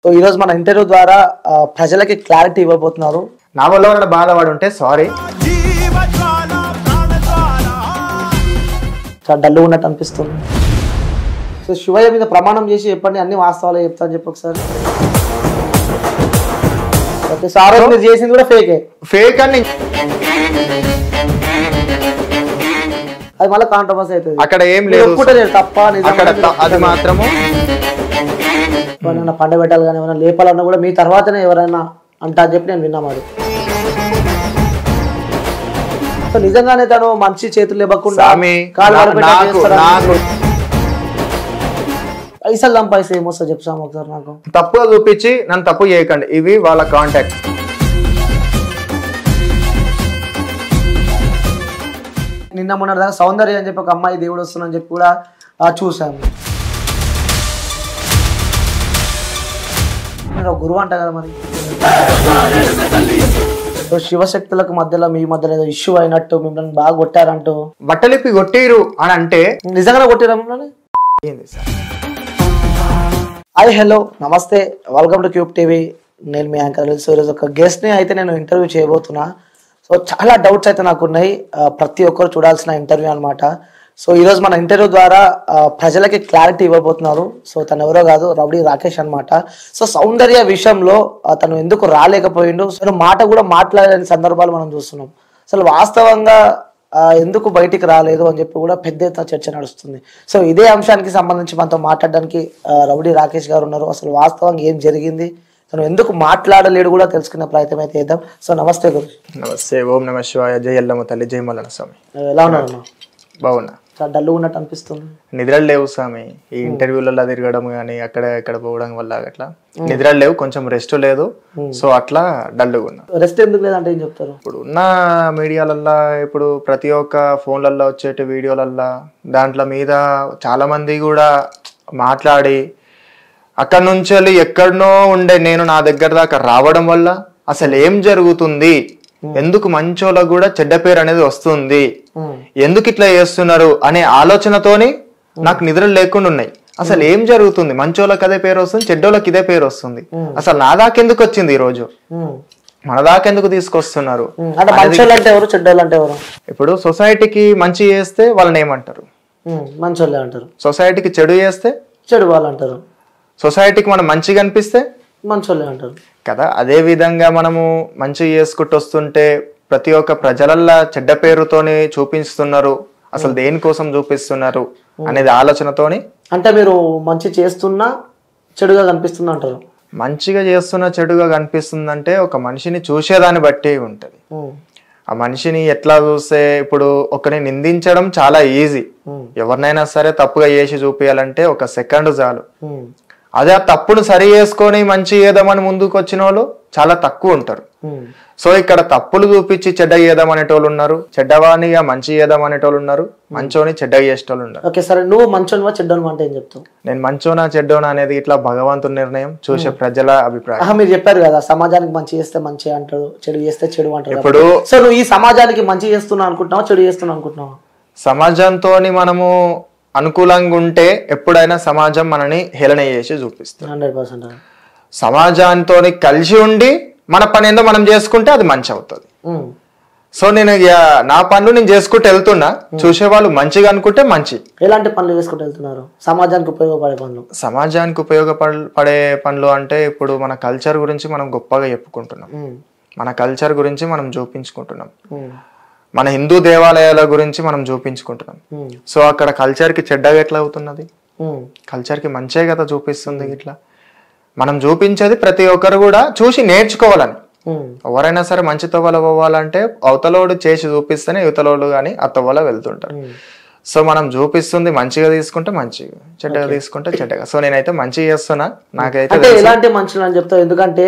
So ఈ రోజు మన ఇంటర్వ్యూ ద్వారా ప్రజలకి క్లారిటీ ఇవ్వబోతున్నారు. నా వల్ల ఉన్న బాధపడి ఉంటే సారీ. చాలా డల్గా ఉన్నట్టు అనిపిస్తుంది. సో శివయ్య మీద ప్రమాణం చేసి చెప్పండి, అన్ని వాస్తవాలు చెప్తాను చెప్పి ఒకసారి. ఓకే సార్, మీరు చేసింది కూడా ఫేక్ అని అది మళ్ళీ కాంట్రవర్సీ అవుతుంది. అక్కడ ఏం లేదు, తప్ప అది మాత్రము ఏమైనా పండ పెట్టాలి కానీ ఏమైనా లేపాలన్నా కూడా మీ తర్వాతనే ఎవరైనా అంటా అని చెప్పి నేను విన్నా. మరి సో నిజంగానే తను మంచి చేతులు ఇవ్వకుండా పైసలు సంపాదిస్తే ఏమొస్తా చెప్తాము ఒకసారి. నాకు తప్పుగా చూపించి నన్ను తప్పు చేయకండి, ఇవి వాళ్ళ కాంటాక్ట్. నిన్న మొన్న దాకా సౌందర్య అని చెప్పి ఒక అమ్మాయి దేవుడు వస్తుందని చెప్పి కూడా చూసాము. మీరు ఒక గురువు అంట కదా మరి. శివశక్తులకు మధ్యలో మీ మధ్యలో ఏదో ఇష్యూ అయినట్టు మిమ్మల్ని బాగా కొట్టారంటూ. బట్టలిప్పి కొట్టిరు అని అంటే నిజంగానే కొట్టిరా మిమ్మల్ని? హాయ్ హలో నమస్తే, వెల్కమ్ టు క్యూబ్ టీవీ. నేను మీ యాంకర్. సో ఈరోజు ఒక గెస్ట్ని అయితే నేను ఇంటర్వ్యూ చేయబోతున్నా. సో చాలా డౌట్స్ అయితే నాకు ఉన్నాయి, ప్రతి ఒక్కరు చూడాల్సిన ఇంటర్వ్యూ అనమాట. సో ఈరోజు మన ఇంటర్వ్యూ ద్వారా ప్రజలకి క్లారిటీ ఇవ్వబోతున్నారు. సో తను ఎవరో కాదు, రౌడీ రాకేష్ అనమాట. సో సౌందర్య విషయంలో తను ఎందుకు రాలేకపోయిండు, సో మాట కూడా మాట్లాడలేని సందర్భాలు మనం చూస్తున్నాం. అసలు వాస్తవంగా ఎందుకు బయటికి రాలేదు అని చెప్పి కూడా పెద్ద ఎత్తున చర్చ నడుస్తుంది. సో ఇదే అంశానికి సంబంధించి మనతో మాట్లాడడానికి రౌడీ రాకేష్ గారు ఉన్నారు. అసలు వాస్తవంగా ఏం జరిగింది, తను ఎందుకు మాట్లాడలేడు కూడా తెలుసుకునే ప్రయత్నం అయితే చేద్దాం. సో నమస్తే గురు. నమస్తే. ఓం నమ శివాయ. జై ఎల్లమ్మ తల్లి, జై మల్లన్న స్వామి. ఎలా ఉన్నారు? బాగున్నా. చాలా డల్గా ఉన్నట్టు అనిపిస్తుంది. నిద్రలు లేవు స్వామి, ఈ ఇంటర్వ్యూలలో తిరగడం కానీ అక్కడ ఇక్కడ పోవడం వల్ల అట్లా నిద్రలు లేవు, కొంచెం రెస్ట్ లేదు. సో అట్లా డల్గా ఉన్నా. రెస్ట్ ఎందుకు లేదంటే ఏం చెప్తారు? ఇప్పుడు ఉన్న మీడియాలల్లో, ఇప్పుడు ప్రతి ఒక్క ఫోన్లలో వచ్చేటి వీడియోలల్లో దాంట్లో మీద చాలా మంది కూడా మాట్లాడి అక్కడ నుంచి వెళ్ళి ఎక్కడనో ఉండే నేను నా దగ్గర దాకా రావడం వల్ల అసలు ఏం జరుగుతుంది, ఎందుకు మంచోళ్ళకు కూడా చెడ్డ పేరు అనేది వస్తుంది, ఎందుకు ఇట్లా చేస్తున్నారు అనే ఆలోచనతోని నాకు నిద్రలు లేకుండా ఉన్నాయి. అసలు ఏం జరుగుతుంది, మంచోళ్ళకి అదే పేరు వస్తుంది, చెడ్డోళ్ళకి ఇదే పేరు వస్తుంది, అసలు నా దాకెందుకు వచ్చింది ఈ రోజు, మన దాకెందుకు తీసుకొస్తున్నారు. ఇప్పుడు సొసైటీకి మంచి చేస్తే వాళ్ళని ఏమంటారు, మంచోళ్ళే అంటారు. సొసైటీకి చెడు చేస్తే చెడు వాళ్ళు అంటారు. సొసైటీకి మనం మంచిగా అనిపిస్తే మంచోళ్ళే అంటారు కదా. అదే విధంగా మనము మంచి చేసుకుంటూ వస్తుంటే ప్రతి ఒక్క ప్రజలల్లా చెడ్డ పేరుతోని చూపిస్తున్నారు. అసలు దేనికోసం చూపిస్తున్నారు అనేది ఆలోచనతోని. అంటే మీరు మంచి చేస్తున్నా చెడుగా కనిపిస్తుంది అంటారు. మంచిగా చేస్తున్నా చెడుగా కనిపిస్తుందంటే ఒక మనిషిని చూసేదాన్ని బట్టి ఉంటది. ఆ మనిషిని ఎట్లా చూస్తే, ఇప్పుడు ఒకరిని నిందించడం చాలా ఈజీ, ఎవరినైనా సరే తప్పుగా చేసి చూపించాలంటే ఒక సెకండ్ చాలు. అదే ఆ తప్పును సరి చేసుకొని మంచి చేద్దామని ముందుకు వచ్చిన వాళ్ళు చాలా తక్కువ ఉంటారు. సో ఇక్కడ తప్పులు చూపించి చెడ్డ చేద్దాం అనేటోళ్ళు ఉన్నారు, చెడ్డవానిగా మంచి చేద్దాం అనేటోళ్ళు ఉన్నారు, మంచోని చెడ్డ చేసేటోళ్ళు ఉన్నారు. ఓకే సరే, నువ్వు మంచోనివా చెడ్డోనివా అంటే ఏం చెప్తావు? నేను మంచోనా చెడ్డోనా అనేది ఇట్లా భగవంతుని నిర్ణయం, చూసే ప్రజల అభిప్రాయం. మీరు చెప్పారు కదా సమాజానికి మంచి చేస్తే మంచి అంటారు, చెడు చేస్తే చెడు అంటారు. ఇప్పుడు సో నువ్వు ఈ సమాజానికి మంచి చేస్తున్నా అనుకుంటున్నావా, చెడు చేస్తున్నా అనుకుంటున్నావా? సమాజంతో మనము అనుకూలంగా ఉంటే ఎప్పుడైనా సమాజం మనని హేళన చేసి చూపిస్తుంది. 100%. సమాజంతో కలిసి ఉండి మన పని ఏందో మనం చేసుకుంటే అది మంచి అవుతుంది. సో నేను నా పనులు నేను చేసుకుంటూ వెళ్తున్నా, చూసే వాళ్ళు మంచిగా అనుకుంటే మంచి. ఎలాంటి పనులు చేసుకుంటూ వెళ్తున్నారు? సమాజానికి ఉపయోగపడే పనులు. సమాజానికి ఉపయోగపడే పనులు అంటే ఇప్పుడు మన కల్చర్ గురించి మనం గొప్పగా చెప్పుకుంటున్నాం, మన కల్చర్ గురించి మనం చూపించుకుంటున్నాం, మన హిందూ దేవాలయాల గురించి మనం చూపించుకుంటున్నాం. సో అక్కడ కల్చర్ కి చెడ్డగా ఎట్లా అవుతున్నది, కల్చర్ కి మంచే కదా చూపిస్తుంది. ఇట్లా మనం చూపించేది ప్రతి ఒక్కరు కూడా చూసి నేర్చుకోవాలని. ఎవరైనా సరే మంచి తవ్వల పోవాలంటే అవతలోడు చేసి చూపిస్తేనే యువతలోడు కానీ ఆ తవ్వల వెళ్తుంటారు. సో మనం చూపిస్తుంది మంచిగా తీసుకుంటే మంచిగా, చెడ్డగా తీసుకుంటే చెడ్డగా. సో నేనైతే మంచిగా చేస్తున్నా. నాకైతే ఎలాంటి మంచిగా అని చెప్తావు, ఎందుకంటే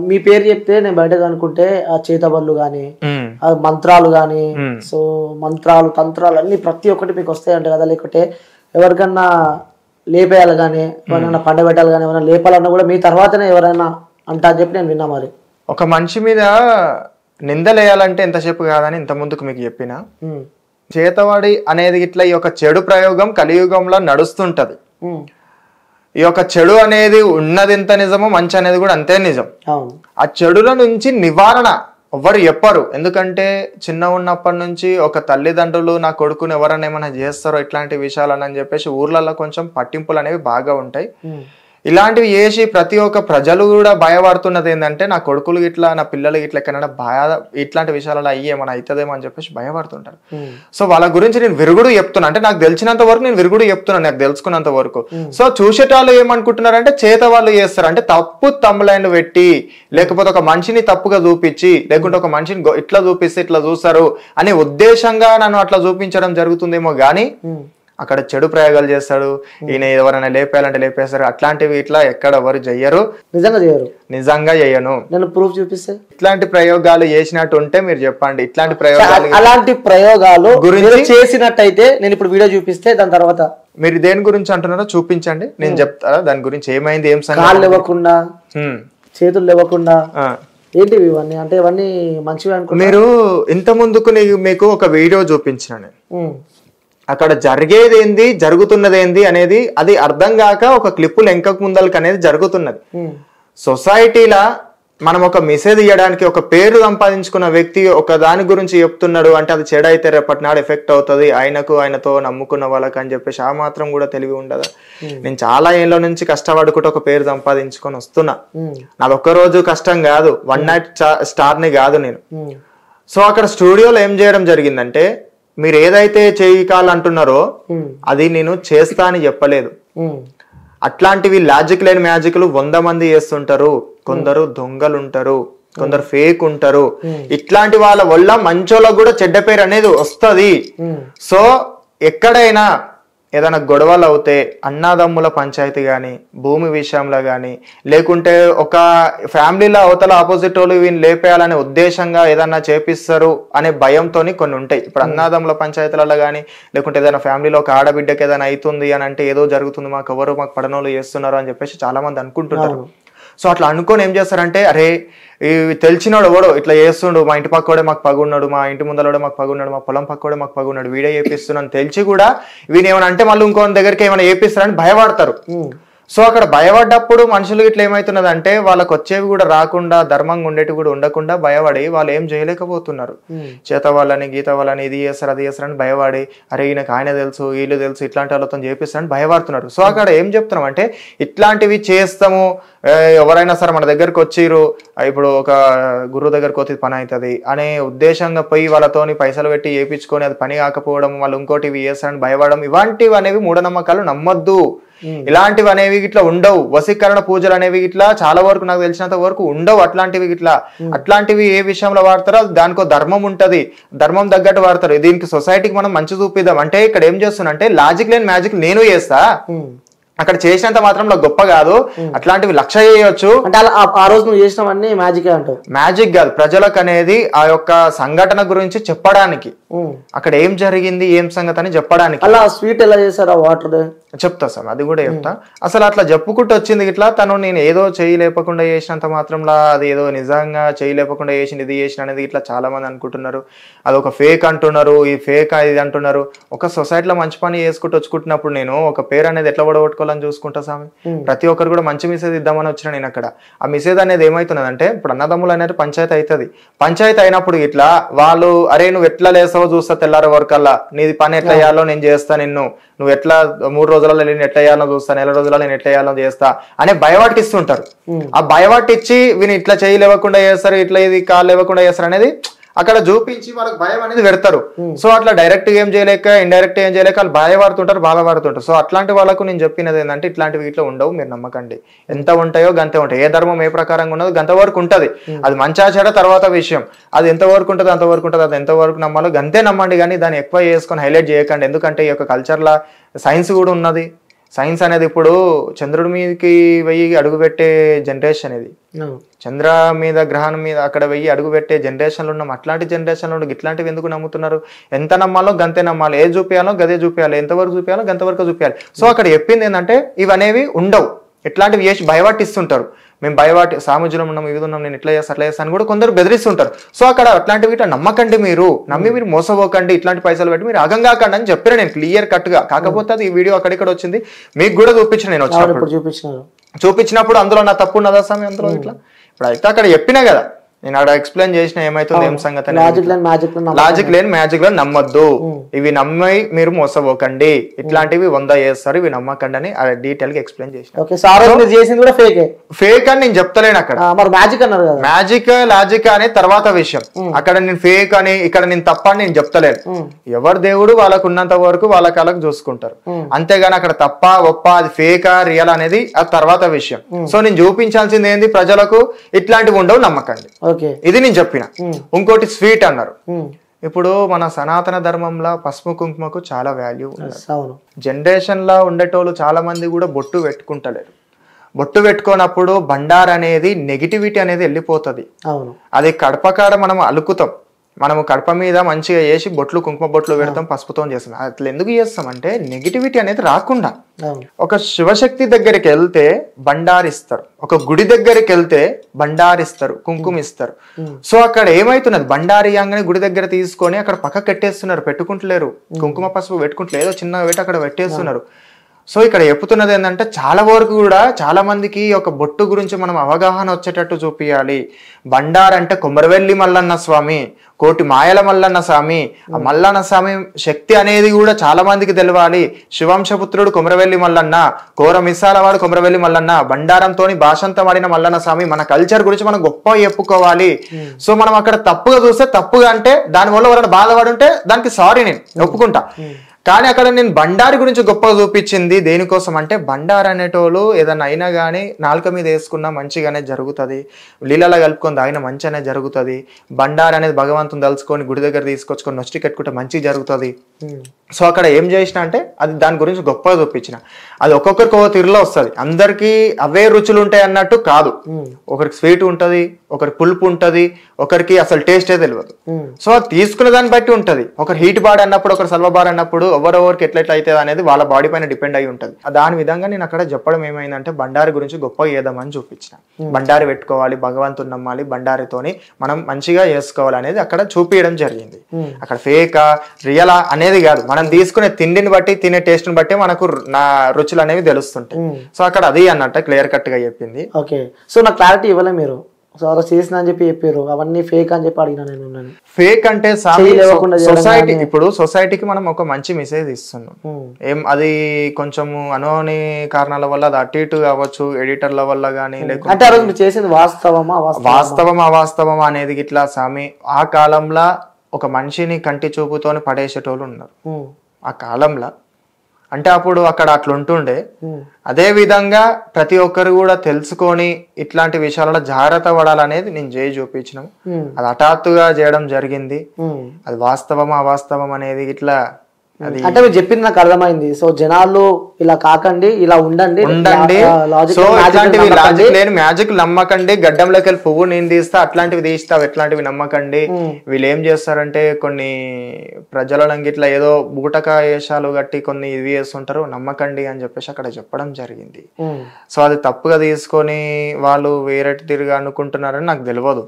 మీ పేరు చెప్తే నేను బయట అనుకుంటే ఆ చేతబళ్ళు గాని మంత్రాలు గాని, సో మంత్రాలు తంత్రాలు అన్ని ప్రతి ఒక్కటి మీకు వస్తాయంట కదా. లేకపోతే ఎవరికన్నా లేపేయాలి కానీ, ఎవరైనా పండబెట్టాలి కానీ, ఎవరైనా లేపాలన్నా కూడా మీ తర్వాతనే ఎవరైనా అంటా అని చెప్పి నేను విన్నా. మరి ఒక మనిషి మీద నిందలేయాలంటే ఎంతసేపు కాదని ఇంత ముందుకు మీకు చెప్పిన చేతవాడి అనేది ఇట్లా ఈ యొక్క చెడు ప్రయోగం కలియుగంలో నడుస్తుంటది. ఈ యొక్క చెడు అనేది ఉన్నది ఎంత నిజమో మంచి అనేది కూడా అంతే నిజం. ఆ చెడుల నుంచి నివారణ ఎవరు చెప్పరు. ఎందుకంటే చిన్న ఉన్నప్పటి నుంచి ఒక తల్లిదండ్రులు నా కొడుకుని ఎవరైనా ఏమైనా చేస్తారో ఇట్లాంటి విషయాలని చెప్పేసి ఊర్లలో కొంచెం పట్టింపులు అనేవి బాగా ఉంటాయి. ఇలాంటివి చేసి ప్రతి ఒక్క ప్రజలు కూడా భయపడుతున్నది ఏంటంటే నా కొడుకులు ఇట్లా నా పిల్లలు ఇట్లా ఎక్కడైనా ఇట్లాంటి విషయాలలో అయ్యేమన్నా అవుతుందేమో అని చెప్పేసి భయపడుతుంటారు. సో వాళ్ళ గురించి నేను విరుగుడు చెప్తున్నా, అంటే నాకు తెలిసినంత వరకు నేను విరుగుడు చెప్తున్నాను, నాకు తెలుసుకున్నంత వరకు. సో చూసేటాళ్ళు ఏమనుకుంటున్నారంటే చేత వాళ్ళు చేస్తారు అంటే తప్పు తమ్ములైన పెట్టి, లేకపోతే ఒక మనిషిని తప్పుగా చూపించి, లేకుంటే ఒక మనిషిని ఇట్లా చూపిస్తే ఇట్లా చూస్తారు అనే ఉద్దేశంగా నన్ను అట్లా చూపించడం జరుగుతుందేమో గానీ అక్కడ చెడు ప్రయోగాలు చేస్తాడు, ఈయన ఎవరైనా లేపేయాలంటే లేపేస్తారు, అట్లాంటివి ఇట్లా ఎక్కడ ఎవరు చెయ్యరు, నిజంగా చెయ్యను. నేను ప్రూఫ్ చూపిస్తే ఇట్లాంటి ప్రయోగాలు చేసినట్టు ఉంటే మీరు చెప్పండి. ఇట్లాంటి ప్రయోగాలు అలాంటి ప్రయోగాలు గురించి చేసినట్టయితే నేను ఇప్పుడు వీడియో చూపిస్తే దాని తర్వాత మీరు దేని గురించి అంటున్నారో చూపించండి, నేను చెప్తారా దాని గురించి ఏమైంది, ఏం కాళ్ళు ఇవ్వకుండా చేతులు ఇవ్వకుండా ఏంటివి ఇవన్నీ, అంటే ఇవన్నీ మంచివి అనుకో. మీరు ఇంత ముందుకు మీకు ఒక వీడియో చూపించిన నేను, అక్కడ జరిగేది ఏంది జరుగుతున్నది ఏంది అనేది అది అర్థం కాక ఒక క్లిప్పులు వెనకకు ముందలకి అనేది జరుగుతున్నది. సొసైటీలా మనం ఒక మెసేజ్ ఇవ్వడానికి ఒక పేరు సంపాదించుకున్న వ్యక్తి ఒక దాని గురించి చెప్తున్నాడు అంటే అది చెడు అయితే రేపటి నాడు ఎఫెక్ట్ అవుతుంది ఆయనతో నమ్ముకున్న వాళ్ళకి అని చెప్పేసి ఆ మాత్రం కూడా తెలివి ఉండదు. నేను చాలా ఏళ్ళ నుంచి కష్టపడుకుంటూ ఒక పేరు సంపాదించుకొని వస్తున్నా, నాది ఒక్క రోజు కష్టం కాదు, వన్ నైట్ స్టార్ని కాదు నేను. సో అక్కడ స్టూడియోలో ఏం చేయడం జరిగిందంటే మీరు ఏదైతే చేయాలంటున్నారో అది నేను చేస్తా అని చెప్పలేదు. అట్లాంటివి లాజిక్ లేని మ్యాజిక్లు 100 మంది చేస్తుంటారు, కొందరు దొంగలు ఉంటారు, కొందరు ఫేక్ ఉంటారు. ఇట్లాంటి వాళ్ళ వల్ల మంచోళ్ళకు కూడా చెడ్డ పేరు అనేది వస్తుంది. సో ఎక్కడైనా ఏదైనా గొడవలు అవుతే అన్నాదమ్ముల పంచాయతీ కానీ, భూమి విషయంలో కానీ, లేకుంటే ఒక ఫ్యామిలీలో అవతల ఆపోజిట్ వాళ్ళు వీళ్ళు లేపేయాలనే ఉద్దేశంగా ఏదన్నా చేపిస్తారు అనే భయంతో కొన్ని ఉంటాయి. ఇప్పుడు అన్నాదమ్ముల పంచాయతీలలో కానీ, లేకుంటే ఏదైనా ఫ్యామిలీలో ఒక ఆడబిడ్డకి ఏదైనా అవుతుంది అని అంటే ఏదో జరుగుతుంది, మాకు పడనోళ్ళు చేస్తున్నారు అని చెప్పేసి చాలా మంది అనుకుంటుంటారు. సో అట్లా అనుకొని ఏం చేస్తారంటే అరే తెలిసినోడు ఎవడో ఇట్లా చేస్తుండు, మా ఇంటి పక్కోడే మాకు పగున్నాడు, మా ఇంటి ముందలోడే మాకు పగున్నాడు, మా పొలం పక్కోడే మాకు పగున్నాడు, వీడే చేపిస్తున్నాను తెలిసి కూడా వీని ఏమైనా అంటే మళ్ళీ ఇంకో దగ్గరికి ఏమైనా చేపిస్తారని భయపడతారు. సో అక్కడ భయపడ్డప్పుడు మనుషులు ఇట్లా ఏమవుతున్నది అంటే వాళ్ళకి వచ్చేవి కూడా రాకుండా, ధర్మంగా ఉండేవి కూడా ఉండకుండా భయపడి వాళ్ళు ఏం చేయలేకపోతున్నారు. చేత వాళ్ళని గీత వాళ్ళని ఇది చేస్తారు అది చేస్తారని భయపడి అరే ఈయనకు ఆయన తెలుసు వీళ్ళు తెలుసు ఇట్లాంటి వాళ్ళతో చేపిస్తారని భయపడుతున్నారు. సో అక్కడ ఏం చెప్తున్నాం అంటే ఇట్లాంటివి చేస్తాము, ఎవరైనా సరే మన దగ్గరకు వచ్చిరు, ఇప్పుడు ఒక గురువు దగ్గరకు వచ్చి పని అవుతుంది అనే ఉద్దేశంగా పోయి వాళ్ళతోని పైసలు పెట్టి చేయించుకొని అది పని కాకపోవడం, వాళ్ళు ఇంకోటి ఇవి చేస్తారని భయపడడం, ఇలాంటివి అనేవి మూఢనమ్మకాలు నమ్మొద్దు. ఇలాంటివి అనేవి ఇట్లా ఉండవు. వశీకరణ పూజలు అనేవి ఇట్లా చాలా వరకు నాకు తెలిసినంత వరకు ఉండవు. అట్లాంటివి ఇట్లా అట్లాంటివి ఏ విషయంలో వాడతారో దానికో ధర్మం ఉంటది, ధర్మం తగ్గట్టు వాడతారు. దీనికి సొసైటీకి మనం మంచి చూపిద్దాం అంటే ఇక్కడ ఏం చేస్తున్నా అంటే లాజిక్ లేని మ్యాజిక్ నేను చేస్తా, అక్కడ చేసినంత మాత్రం నాకు గొప్ప కాదు, అట్లాంటివి 1,00,000 చేయొచ్చు అంటే ఆ రోజు నువ్వు చేసినవన్నీ మ్యాజిక్ అంటావు. మ్యాజిక్ కాదు, ప్రజలకు అనేది ఆ యొక్క సంఘటన గురించి చెప్పడానికి, అక్కడ ఏం జరిగింది ఏం సంగతి అని చెప్పడానికి. అలా స్వీట్ ఎలా చేశారు, వాటర్ చెప్తా సార్, అది కూడా చెప్తా. అసలు అట్లా చెప్పుకుంటూ వచ్చింది ఇట్లా తను నేను ఏదో చేయలేపకుండా చేసినంత మాత్రంలా అది ఏదో నిజంగా చేయలేపకుండా చేసింది ఇది చేసిన అనేది ఇట్లా చాలా మంది అనుకుంటున్నారు. అది ఒక ఫేక్ అంటున్నారు, ఈ ఫేక్ ఇది అంటున్నారు. ఒక సొసైటీలో మంచి పని చేసుకుంటూ వచ్చుకుంటున్నప్పుడు నేను ఒక పేరు అనేది ఎట్లా పడగొట్టుకోవాలని చూసుకుంటా స్వామి. ప్రతి ఒక్కరు కూడా మంచి మెసేజ్ ఇద్దామని వచ్చిన నేను అక్కడ. ఆ మెసేజ్ అనేది ఏమవుతున్నదంటే ఇప్పుడు అన్నదమ్ములు అనేది పంచాయతీ అవుతుంది. పంచాయతీ అయినప్పుడు ఇట్లా వాళ్ళు అరే నువ్వు ఎట్లా లేస్తావో చూస్తా తెల్లారి వరకల్లా, నీది పని ఎట్లా చేయాలో నేను చేస్తా, నువ్వు ఎట్లా 3 రోజులలో నేను ఎట్లా చేయాలో చూస్తా, 1 నెల రోజులలో నేను ఎట్లా చేయాలో చేస్తా అనే భయపట్టిస్తుంటారు. ఆ భయపట్టించి వీని ఇట్లా చేయలేవకుండా చేస్తారు, ఇట్లా ఇది కాళ్ళు లేవకుండా చేస్తారు అనేది అక్కడ చూపించి వాళ్ళకి భయం అనేది పెడతారు. సో అట్లా డైరెక్ట్ ఏం చేయలేక ఇండైరెక్ట్ ఏం చేయలేక వాళ్ళు బాధపడుతుంటారు. సో అట్లాంటి వాళ్ళకు నేను చెప్పినది ఏంటంటే ఇట్లాంటివి ఇట్లా ఉండవు, మీరు నమ్మకండి. ఎంత ఉంటాయో గంతే ఉంటాయి. ఏ ధర్మం ఏ ప్రకారంగా ఉన్నదో గంత వరకు ఉంటది. అది మంచా చెడ తర్వాత విషయం, అది ఎంతవరకు ఉంటుంది అంతవరకు ఉంటుంది. అది ఎంతవరకు నమ్మాలో గంతే నమ్మండి, కానీ దాన్ని ఎక్కువ చేసుకొని హైలైట్ చేయకండి. ఎందుకంటే ఈ యొక్క కల్చర్లో సైన్స్ కూడా ఉన్నది. సైన్స్ అనేది ఇప్పుడు చంద్రుడి మీదకి వెయ్యి అడుగుపెట్టే జనరేషన్ ఇది, చంద్ర మీద గ్రహణం మీద అక్కడ వెయ్యి అడుగు పెట్టే జనరేషన్లు ఉన్నాం. అట్లాంటి జనరేషన్లో ఇట్లాంటివి ఎందుకు నమ్ముతున్నారు? ఎంత నమ్మాలో గంతే నమ్మాలి, ఏ చూపించాలో గదే చూపించాలి, ఎంతవరకు చూపించాలో గంతవరకు చూపించాలి. సో అక్కడ చెప్పింది ఏంటంటే ఇవనేవి ఉండవు. ఇట్లాంటివి చేసి భయపట్టిస్తుంటారు. మేము సాముజ్యం ఉన్నాం, ఇది ఉన్నాం, నేను ఇట్లా చేస్తా అట్లా చేస్తాను కూడా కొందరు బెదిరిస్తుంటారు. సో అక్కడ అట్లాంటివి ఇట్లా నమ్మకండి, మీరు నమ్మి మీరు మోసపోకండి, ఇట్లాంటి పైసలు పెట్టి మీరు అగంగాకండి అని చెప్పిన నేను క్లియర్ కట్ గా. కాకపోతే అది ఈ వీడియో అక్కడిక్కడ వచ్చింది, మీకు కూడా చూపించిన నేను వచ్చినప్పుడు. చూపించినప్పుడు అందులో నా తప్పు ఉన్నదా స్వామి అందులో ఇట్లా? ఇప్పుడు అయితే అక్కడ చెప్పినా కదా, నేను అక్కడ ఎక్స్ప్లెయిన్ చేసిన ఏమైతుంది ఏం సంగతి. లాజిక్ లేని మ్యాజిక్ లో నమ్మొద్దు, ఇవి నమ్మి మీరు మోసపోకండి, ఇట్లాంటివి 100 చేస్తారు, ఇవి నమ్మకండి అని డీటెయిల్ గా ఎక్స్ప్లెయిన్ చేసిన. ఫేక్ అని నేను చెప్తలేను అక్కడ, మ్యాజిక్ లాజిక్ అనే తర్వాత విషయం. అక్కడ నేను ఫేక్ అని ఇక్కడ నేను తప్ప అని నేను చెప్తలేను. ఎవరు దేవుడు వాళ్ళకు ఉన్నంత వరకు వాళ్ళ కాళ్ళకు చూసుకుంటారు, అంతేగాని అక్కడ తప్ప ఒప్ప అది ఫేకా రియల్ అనేది అది తర్వాత విషయం. సో నేను చూపించాల్సింది ఏంది, ప్రజలకు ఇట్లాంటివి ఉండవు, నమ్మకండి, ఇది నేను చెప్పిన. ఇంకోటి స్వీట్ అన్నారు. ఇప్పుడు మన సనాతన ధర్మంలో పసుపు కుంకుమకు చాలా వాల్యూ ఉంది. జనరేషన్ లో ఉండేటోళ్ళు చాలా మంది కూడా బొట్టు పెట్టుకుంటలేరు. బొట్టు పెట్టుకున్నప్పుడు బండార్ అనేది నెగిటివిటీ అనేది వెళ్ళిపోతుంది. అది కడపకాడ మనం అలుకుతాం, మనము కడప మీద మంచిగా వేసి బొట్లు కుంకుమ బొట్లు పెడతాం, పసుపుతో చేస్తాం. అట్లా ఎందుకు చేస్తాం అంటే నెగిటివిటీ అనేది రాకుండా. ఒక శివశక్తి దగ్గరికి వెళ్తే బండారిస్తారు, ఒక గుడి దగ్గరికి వెళ్తే బండారిస్తారు, కుంకుమ ఇస్తారు. సో అక్కడ ఏమైతున్నది, బండారి అంగనే గుడి దగ్గర తీసుకొని అక్కడ పక్క కట్టేస్తున్నారు, పెట్టుకుంటలేరు, కుంకుమ పసుపు పెట్టుకుంటలేదు, ఏదో చిన్న పెట్టి అక్కడ పెట్టేస్తున్నారు. సో ఇక్కడ చెప్తున్నది ఏంటంటే చాలా వరకు కూడా చాలా మందికి ఒక బొట్టు గురించి మనం అవగాహన వచ్చేటట్టు చూపించాలి. బండార్ అంటే కొమరవెల్లి మల్లన్న స్వామి, కోటి మాయల మల్లన్న స్వామి, ఆ మల్లన్న స్వామి శక్తి అనేది కూడా చాలా మందికి తెలవాలి. శివంశపుత్రుడు కొమరవెల్లి మల్లన్న, కోర మిసాలవాడు కొమరవెల్లి మల్లన్న, బండారంతో భాషంతం ఆడిన మల్లన్న స్వామి. మన కల్చర్ గురించి మనం గొప్ప చెప్పుకోవాలి. సో మనం అక్కడ తప్పుగా చూస్తే, తప్పుగా అంటే దానివల్ల ఎవరైనా బాధపడుంటే దానికి సారీ నేను ఒప్పుకుంటా. కానీ అక్కడ నేను బండారి గురించి గొప్పగా చూపించింది దేనికోసం అంటే, బండారు అనేటోళ్ళు ఏదన్నా అయినా కానీ నాలుక మీద వేసుకున్నా మంచిగానే జరుగుతుంది, నీళ్ళలో కలుపుకొని తాగిన మంచి అనేది జరుగుతుంది. బండారు అనేది భగవంతుని తలుచుకొని గుడి దగ్గర తీసుకొచ్చుకొని నొచ్చి కట్టుకుంటే మంచి జరుగుతుంది. సో అక్కడ ఏం చేసిన అంటే అది దాని గురించి గొప్పగా చూపించిన. అది ఒక్కొక్కరికి ఒక తీరులో వస్తుంది, అందరికీ అవే రుచులు ఉంటాయి అన్నట్టు కాదు. ఒకరికి స్వీట్ ఉంటుంది, ఒకరికి పులుపు ఉంటుంది, ఒకరికి అసలు టేస్టే తెలియదు. సో అది తీసుకునే దాన్ని బట్టి ఉంటుంది. ఒకరు హీట్ బాడీ అన్నప్పుడు, ఒకరు సల్వ బాడీ అన్నప్పుడు ఎవరెవరికి ఎట్లెట్లా అవుతుంది అనేది వాళ్ళ బాడీ పైన డిపెండ్ అయి ఉంటుంది. దాని విధంగా నేను అక్కడ చెప్పడం ఏమైందంటే బండారి గురించి గొప్పగా ఏదామని చూపించిన. బండారి పెట్టుకోవాలి, భగవంతుని నమ్మాలి, బండారితోని మనం మంచిగా చేసుకోవాలి అనేది అక్కడ చూపించడం జరిగింది. అక్కడ ఫేకా రియలా అనేది కాదు, మనం తీసుకునే తిండిని బట్టి తినే టేస్ట్ ని బట్టి మనకు నా రుచులు అనేవి తెలుస్తుంటాయి. సో అక్కడ అది అన్నట్టు క్లియర్ కట్ గా చెప్పింది. ఓకే, సో నాకు క్లారిటీ ఇవ్వలే మీరు, చేసిన అని చెప్పి చెప్పారు, అవన్నీ ఫేక్ అని చెప్పి అడిగినా నేను. ఫేక్ అంటే సొసైటీ, ఇప్పుడు సొసైటీకి మనం ఒక మంచి మెసేజ్ ఇస్తున్నాం. ఏం అది కొంచెం అనుకోని కారణాల వల్ల అది అటు ఇటు కావచ్చు, ఎడిటర్ల వల్ల గానీ, లేకుంటే మీరు చేసింది వాస్తవమా అవాస్తవమా అనేది ఇట్లా స్వామి. ఆ కాలంలో ఒక మనిషిని కంటి చూపుతోని పడేసేటోళ్ళు ఉన్నారు ఆ కాలంలో. అంటే అప్పుడు అక్కడ అట్లుంటుండే. అదే విధంగా ప్రతి ఒక్కరు కూడా తెలుసుకొని ఇట్లాంటి విషయాలలో జాగ్రత్త పడాలనేది నేను చేయి చూపించినాం. అది హఠాత్తుగా చేయడం జరిగింది. అది వాస్తవమా అవాస్తవం అనేది ఇట్లా అంటే మీరు చెప్పింది నాకు అర్థమైంది. సో జనాలు ఇలా కాకండి, ఇలా ఉండండి, సో ఇట్లాంటివి లాజిక్ లేని మ్యాజిక్ నమ్మకండి, గడ్డంలోకి వెళ్ళి పువ్వు నేను తీస్తా అట్లాంటివి తీస్తావు, ఎట్లాంటివి నమ్మకండి. వీళ్ళు ఏం చేస్తారంటే కొన్ని ప్రజలను ఇట్లా ఏదో బూటక వేషాలు కట్టి కొన్ని ఇవి చేస్తుంటారు, నమ్మకండి అని చెప్పేసి అక్కడ చెప్పడం జరిగింది. సో అది తప్పుగా తీసుకొని వాళ్ళు వేరే తిరిగి అనుకుంటున్నారని నాకు తెలియదు.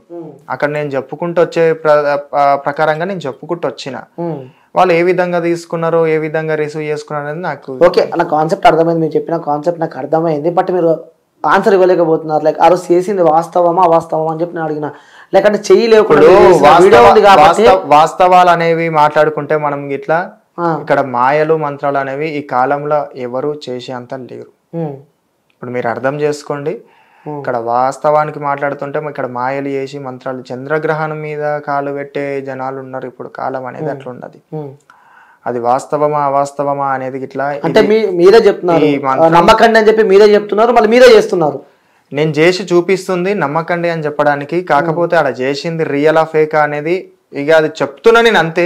అక్కడ నేను చెప్పుకుంటూ వచ్చే ప్రకారంగా నేను చెప్పుకుంటూ వచ్చిన. వాళ్ళు ఏ విధంగా తీసుకున్నారో, ఏ విధంగా రిసీవ్ చేసుకున్నారు అనేది నాకు ఓకే, నా కాన్సెప్ట్ అర్థమైంది, మీరు చెప్పిన కాన్సెప్ట్ నాకు అర్థమైంది. బట్ మీరు ఆన్సర్ ఇవ్వలేకపోతున్నారు. లైక్ ఆ రోజు చేసింది వాస్తవమా అవాస్తవమా అని చెప్పి నేను అడిగిన. లేకంటే వాస్తవాలు అనేవి మాట్లాడుకుంటే మనం ఇట్లా ఇక్కడ మాయలు మంత్రాలు అనేవి ఈ కాలంలో ఎవరు చేసే అంత లేరు. ఇప్పుడు మీరు అర్థం చేసుకోండి, ఇక్కడ వాస్తవానికి మాట్లాడుతుంటే ఇక్కడ మాయలు చేసి మంత్రాలు, చంద్రగ్రహణం మీద కాలు పెట్టే జనాలు ఉన్నారు. ఇప్పుడు కాలం అనేది అట్లా ఉన్నది. అది వాస్తవమా అవాస్తవమా అనేది ఇట్లా అంటే మీరే చెప్తున్నారు, నమ్మకండి అని చెప్పి మీరే చెప్తున్నారు, మళ్ళీ మీరే చేస్తున్నారు. నేను చేసి చూపిస్తుంది నమ్మకండి అని చెప్పడానికి. కాకపోతే అలా చేసింది రియలా ఫేకా అనేది ఇక అది చెప్తున్నా నేను అంతే.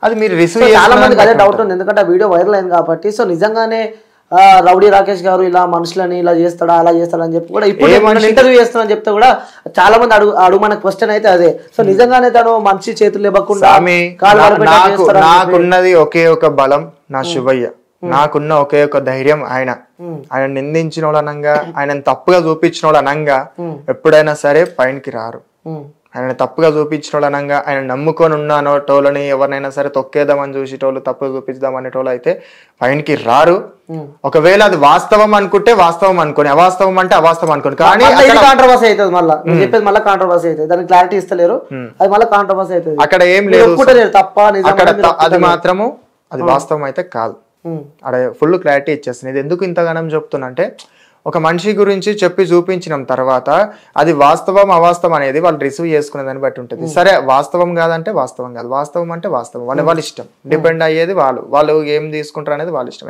అది మీరు రిసీవ్ చాలా మందికి అదే డౌట్ ఉంది, ఎందుకంటే ఆ వీడియో వైరల్ అయింది కాబట్టి. సో నిజంగానే రౌడీ రాకేష్ గారు ఇలా మనుషులని ఇలా చేస్తాడా అలా చేస్తాడా అని చెప్పి కూడా ఇప్పుడు ఇంటర్వ్యూ చేస్తానని చెప్తే కూడా చాలా మంది అడుగు మన క్వశ్చన్ అయితే అదే. సో నిజంగానే తను మనిషి చేతులు ఇవ్వకుండా నాకున్నది ఒకే ఒక బలం, నా శివయ్య. నాకున్న ఒకే ఒక ధైర్యం ఆయన నిందించిన వాళ్ళు అనంగా ఆయన తప్పుగా చూపించిన వాళ్ళు అనంగా ఎప్పుడైనా సరే పైనకి రారు. ఆయన తప్పుగా చూపించిన వాళ్ళు అనంగా ఆయన నమ్ముకొని ఉన్న టోళ్ళని ఎవరినైనా సరే తొక్కేద్దామని చూసేటోళ్ళు తప్పుగా చూపించుదాం అనేటోళ్ళు అయితే పైనకి రారు. ఒకవేళ అది వాస్తవం అనుకుంటే వాస్తవం అనుకోని, అవాస్తవం అంటే అవాస్తవం అనుకోని. కానీ కాంట్రవర్సీ అవుతుంది, మళ్ళీ చెప్పేది మళ్ళీ కాంట్రవర్సీ అవుతుంది, దానికి క్లారిటీ ఇస్తలేరు, అది మళ్ళీ కాంట్రవర్సీ అవుతుంది. అక్కడ ఏం లేదు, తప్ప అక్కడ అది మాత్రము అది వాస్తవం అయితే కాదు. అక్కడ ఫుల్ క్లారిటీ ఇచ్చేస్తుంది. ఇది ఎందుకు ఇంతగానం చెప్తున్నా అంటే ఒక మనిషి గురించి చెప్పి చూపించిన తర్వాత అది వాస్తవం అవాస్తవం అనేది వాళ్ళు రిసీవ్ చేసుకునే దాన్ని బట్టి ఉంటుంది. సరే వాస్తవం కాదంటే వాస్తవం కాదు, వాస్తవం అంటే వాస్తవం, వాళ్ళ ఇష్టం, డిపెండ్ అయ్యేది వాళ్ళు ఏం తీసుకుంటారు అనేది వాళ్ళ ఇష్టం.